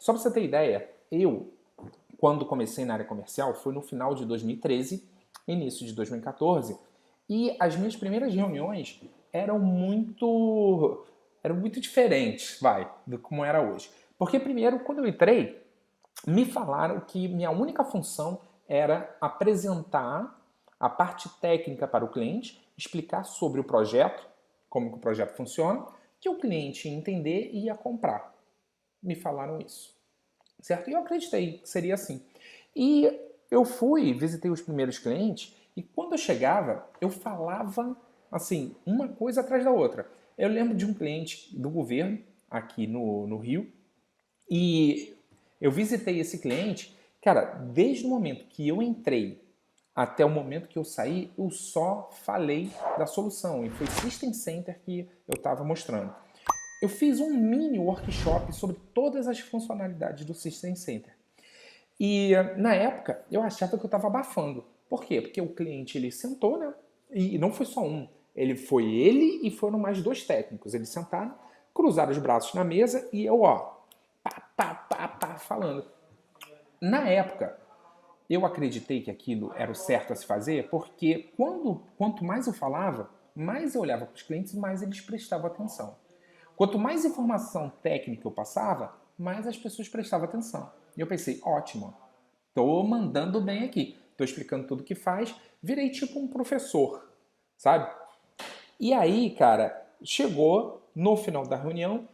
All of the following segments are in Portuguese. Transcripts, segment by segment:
Só para você ter ideia, eu, quando comecei na área comercial, foi no final de 2013, início de 2014, e as minhas primeiras reuniões eram muito diferentes, do como era hoje. Porque primeiro, quando eu entrei, me falaram que minha única função era apresentar a parte técnica para o cliente, explicar sobre o projeto, como que o projeto funciona, que o cliente ia entender e ia comprar. Me falaram isso, certo? E eu acreditei que seria assim. E eu fui, visitei os primeiros clientes e quando eu chegava, eu falava assim, uma coisa atrás da outra. Eu lembro de um cliente do governo aqui no Rio e eu visitei esse cliente, cara, desde o momento que eu entrei até o momento que eu saí, eu só falei da solução e foi System Center que eu estava mostrando. Eu fiz um mini workshop sobre todas as funcionalidades do System Center. E na época eu achava que eu estava abafando. Por quê? Porque o cliente ele sentou, né? E não foi só um. Ele e foram mais dois técnicos. Eles sentaram, cruzaram os braços na mesa e eu, ó, pá, falando. Na época, eu acreditei que aquilo era o certo a se fazer, porque quanto mais eu falava, mais eu olhava para os clientes e mais eles prestavam atenção. Quanto mais informação técnica eu passava, mais as pessoas prestavam atenção. E eu pensei, ótimo, tô mandando bem aqui, tô explicando tudo que faz, virei tipo um professor, sabe? E aí, cara, chegou no final da reunião,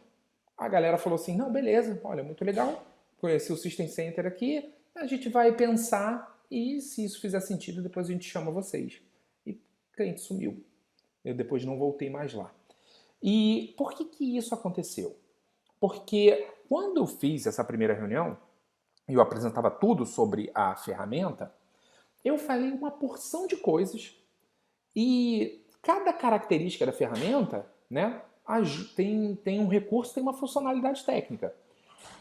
a galera falou assim, não, beleza, olha, muito legal, conheci o System Center aqui, a gente vai pensar e se isso fizer sentido, depois a gente chama vocês. E o cliente sumiu. Eu depois não voltei mais lá. E por que isso aconteceu? Porque quando eu fiz essa primeira reunião, e eu apresentava tudo sobre a ferramenta, eu falei uma porção de coisas e cada característica da ferramenta, né, tem um recurso, tem uma funcionalidade técnica.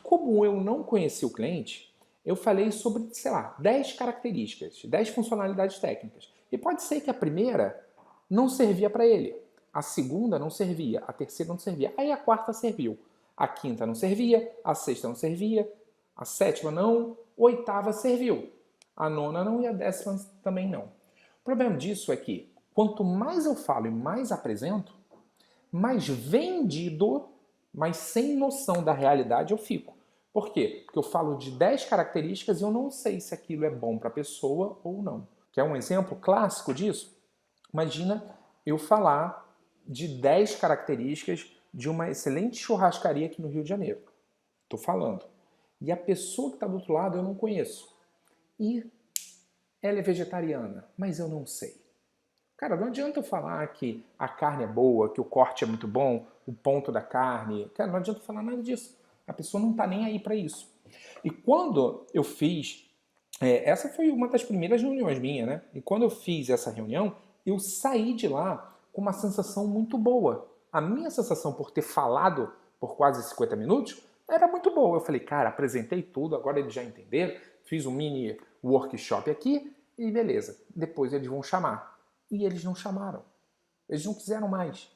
Como eu não conheci o cliente, eu falei sobre, sei lá, 10 características, 10 funcionalidades técnicas. E pode ser que a primeira não servia para ele, a segunda não servia, a terceira não servia, aí a quarta serviu, a quinta não servia, a sexta não servia, a sétima não, a oitava serviu, a nona não e a décima também não. O problema disso é que quanto mais eu falo e mais apresento, mais vendido, mais sem noção da realidade eu fico. Por quê? Porque eu falo de 10 características e eu não sei se aquilo é bom para a pessoa ou não. Quer um exemplo clássico disso? Imagina eu falar de 10 características de uma excelente churrascaria aqui no Rio de Janeiro. Estou falando. E a pessoa que está do outro lado eu não conheço. E ela é vegetariana, mas eu não sei. Cara, não adianta eu falar que a carne é boa, que o corte é muito bom, o ponto da carne. Cara, não adianta eu falar nada disso. A pessoa não está nem aí para isso. E quando eu fiz, essa foi uma das primeiras reuniões minha, né? E quando eu fiz essa reunião, eu saí de lá com uma sensação muito boa. A minha sensação por ter falado por quase 50 minutos era muito boa. Eu falei, cara, apresentei tudo, agora eles já entenderam, fiz um mini workshop aqui e beleza. Depois eles vão chamar. E eles não chamaram. Eles não quiseram mais.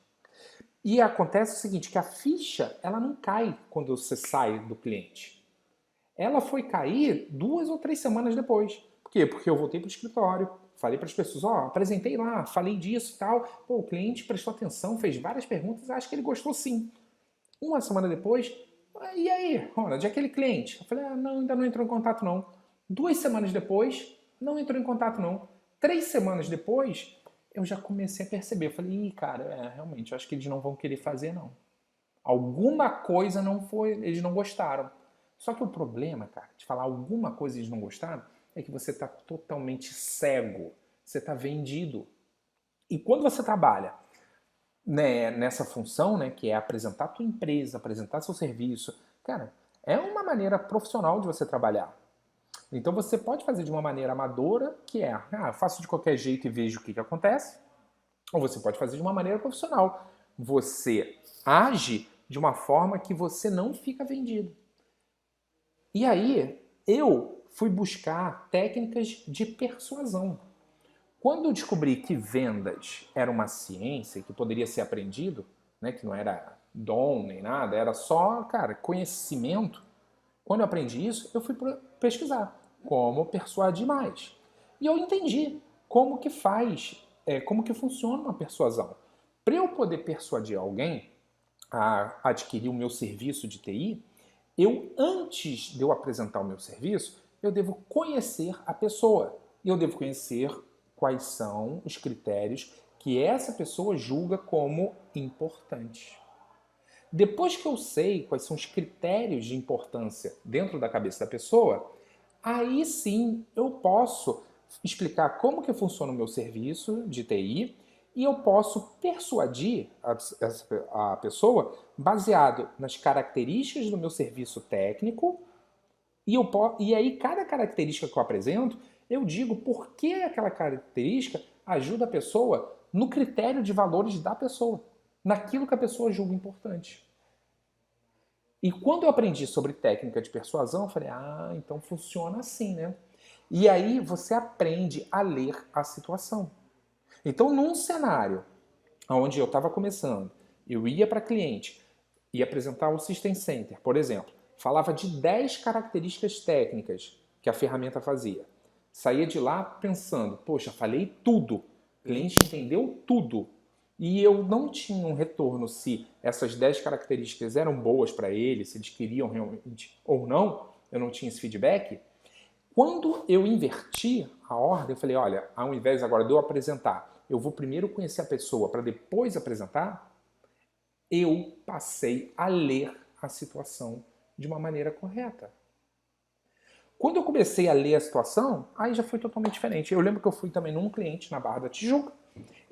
E acontece o seguinte, que a ficha, ela não cai quando você sai do cliente. Ela foi cair 2 ou 3 semanas depois. Por quê? Porque eu voltei para o escritório, falei para as pessoas, ó, apresentei lá, falei disso e tal. Pô, o cliente prestou atenção, fez várias perguntas, acho que ele gostou sim. 1 semana depois, e aí, Ronald, aquele cliente? Eu falei, não, ainda não entrou em contato não. 2 semanas depois, não entrou em contato não. 3 semanas depois, eu já comecei a perceber. Eu falei, cara, realmente, eu acho que eles não vão querer fazer não. Alguma coisa não foi, eles não gostaram. Só que o problema, cara, de falar alguma coisa eles não gostaram, é que você está totalmente cego. Você está vendido. E quando você trabalha, né, nessa função, né, que é apresentar a tua empresa, apresentar seu serviço, cara, é uma maneira profissional de você trabalhar. Então você pode fazer de uma maneira amadora, que é, faço de qualquer jeito e vejo o que acontece, ou você pode fazer de uma maneira profissional. Você age de uma forma que você não fica vendido. E aí eu fui buscar técnicas de persuasão. Quando eu descobri que vendas era uma ciência que poderia ser aprendido, né, que não era dom nem nada, era só, cara, conhecimento, Quando eu aprendi isso, eu fui pesquisar como persuadir mais. E eu entendi como que como que funciona uma persuasão. Para eu poder persuadir alguém a adquirir o meu serviço de TI, antes de eu apresentar o meu serviço, eu devo conhecer a pessoa. Eu devo conhecer quais são os critérios que essa pessoa julga como importantes. Depois que eu sei quais são os critérios de importância dentro da cabeça da pessoa, aí sim eu posso explicar como que funciona o meu serviço de TI e eu posso persuadir a pessoa baseado nas características do meu serviço técnico e aí cada característica que eu apresento, eu digo por que aquela característica ajuda a pessoa no critério de valores da pessoa, naquilo que a pessoa julga importante. E quando eu aprendi sobre técnica de persuasão, eu falei, então funciona assim, né? E aí você aprende a ler a situação. Então, num cenário onde eu estava começando, eu ia para cliente e apresentar o System Center, por exemplo, falava de 10 características técnicas que a ferramenta fazia. Saía de lá pensando, poxa, falei tudo, o cliente entendeu tudo. E eu não tinha um retorno se essas 10 características eram boas para ele, se eles queriam realmente ou não, eu não tinha esse feedback. Quando eu inverti a ordem, eu falei, olha, ao invés agora de eu apresentar, eu vou primeiro conhecer a pessoa para depois apresentar, eu passei a ler a situação de uma maneira correta. Quando eu comecei a ler a situação, aí já foi totalmente diferente. Eu lembro que eu fui também num cliente na Barra da Tijuca,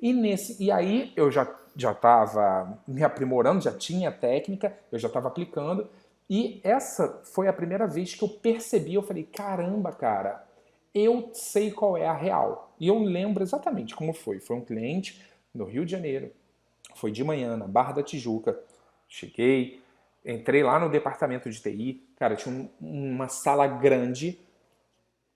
e aí eu já estava me aprimorando, já tinha técnica, eu já estava aplicando, e essa foi a primeira vez que eu percebi, eu falei, caramba, cara, eu sei qual é a real. E eu lembro exatamente como foi. Foi um cliente no Rio de Janeiro, foi de manhã, na Barra da Tijuca. Cheguei, entrei lá no departamento de TI, cara, tinha uma sala grande.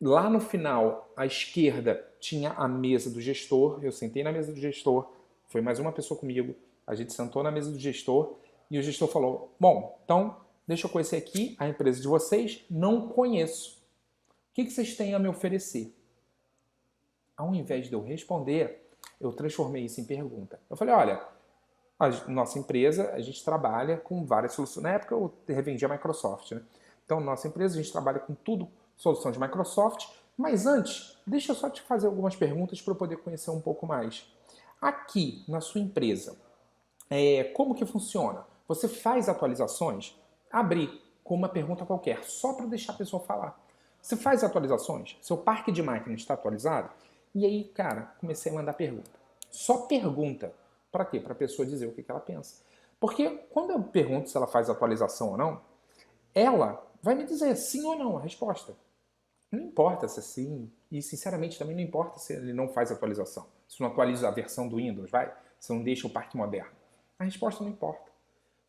Lá no final, à esquerda, tinha a mesa do gestor. Eu sentei na mesa do gestor, foi mais uma pessoa comigo. A gente sentou na mesa do gestor e o gestor falou: bom, então deixa eu conhecer aqui a empresa de vocês, não conheço. O que vocês têm a me oferecer? Ao invés de eu responder, eu transformei isso em pergunta. Eu falei: olha, a nossa empresa, a gente trabalha com várias soluções. Na época eu revendia a Microsoft, né? Então, nossa empresa, a gente trabalha com tudo, solução de Microsoft. Mas antes, deixa eu só te fazer algumas perguntas para eu poder conhecer um pouco mais. Aqui, na sua empresa, como que funciona? Você faz atualizações? Abrir com uma pergunta qualquer, só para deixar a pessoa falar. Você faz atualizações? Seu parque de máquinas está atualizado? E aí, cara, comecei a mandar pergunta. Só pergunta. Para quê? Para a pessoa dizer o que ela pensa. Porque quando eu pergunto se ela faz atualização ou não, ela vai me dizer sim ou não a resposta. Não importa se é sim, e sinceramente também não importa se ele não faz atualização. Se não atualiza a versão do Windows, se não deixa o parque moderno. A resposta não importa.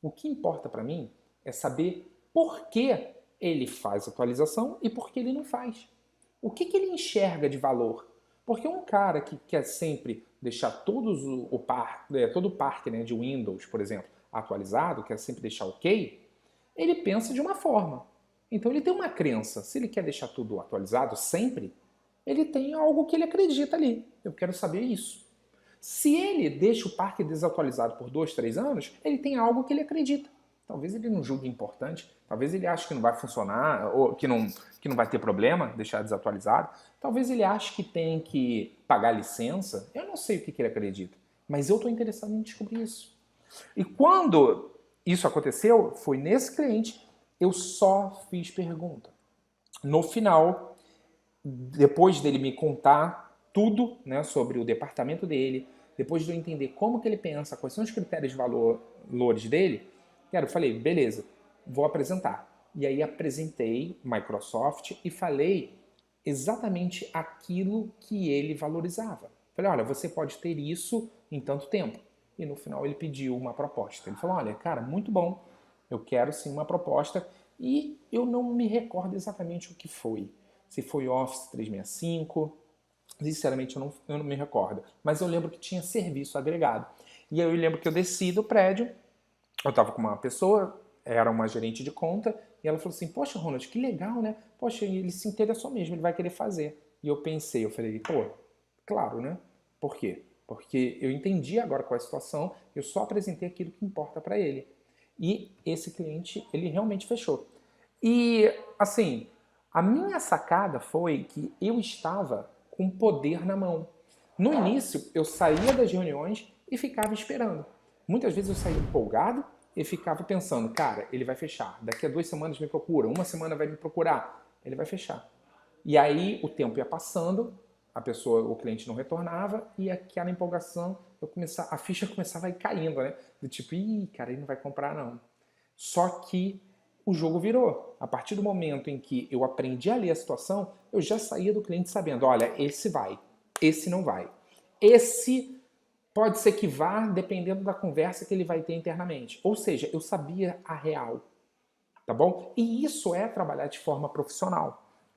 O que importa para mim é saber por que ele faz atualização e por que ele não faz. O que ele enxerga de valor? Porque um cara que quer sempre deixar todo o parque, né, de Windows, por exemplo, atualizado, quer sempre deixar ok, ele pensa de uma forma. Então ele tem uma crença. Se ele quer deixar tudo atualizado sempre, ele tem algo que ele acredita ali. Eu quero saber isso. Se ele deixa o parque desatualizado por 2, 3 anos, ele tem algo que ele acredita. Talvez ele não julgue importante, talvez ele ache que não vai funcionar, ou que não vai ter problema deixar desatualizado. Talvez ele ache que tem que pagar licença. Eu não sei o que ele acredita, mas eu estou interessado em descobrir isso. E quando isso aconteceu, foi nesse cliente, eu só fiz pergunta. No final, depois dele me contar tudo, né, sobre o departamento dele, depois de eu entender como que ele pensa, quais são os critérios de valores dele, cara, eu falei, beleza, vou apresentar. E aí apresentei Microsoft e falei exatamente aquilo que ele valorizava. Falei, olha, você pode ter isso em tanto tempo. E no final ele pediu uma proposta. Ele falou, olha, cara, muito bom, eu quero sim uma proposta. E eu não me recordo exatamente o que foi. Se foi Office 365, sinceramente eu não me recordo. Mas eu lembro que tinha serviço agregado. E aí eu lembro que eu desci do prédio, eu estava com uma pessoa, era uma gerente de conta, E ela falou assim, poxa, Ronald, que legal, né? Poxa, ele se interessou mesmo, ele vai querer fazer. E eu pensei, eu falei, pô, claro, né? Por quê? Porque eu entendi agora qual é a situação, eu só apresentei aquilo que importa para ele. E esse cliente, ele realmente fechou. E, assim, a minha sacada foi que eu estava com poder na mão. No início, eu saía das reuniões e ficava esperando. Muitas vezes eu saía empolgado e ficava pensando, cara, ele vai fechar. Daqui a 2 semanas me procura, uma semana vai me procurar, ele vai fechar. E aí o tempo ia passando, a pessoa, o cliente não retornava e aquela empolgação, a ficha começava a ir caindo, né? Do tipo, ih, cara, ele não vai comprar não. Só que o jogo virou. A partir do momento em que eu aprendi a ler a situação, eu já saía do cliente sabendo, olha, esse vai, esse não vai. Esse pode ser que vá, dependendo da conversa que ele vai ter internamente. Ou seja, eu sabia a real, tá bom? E isso é trabalhar de forma profissional.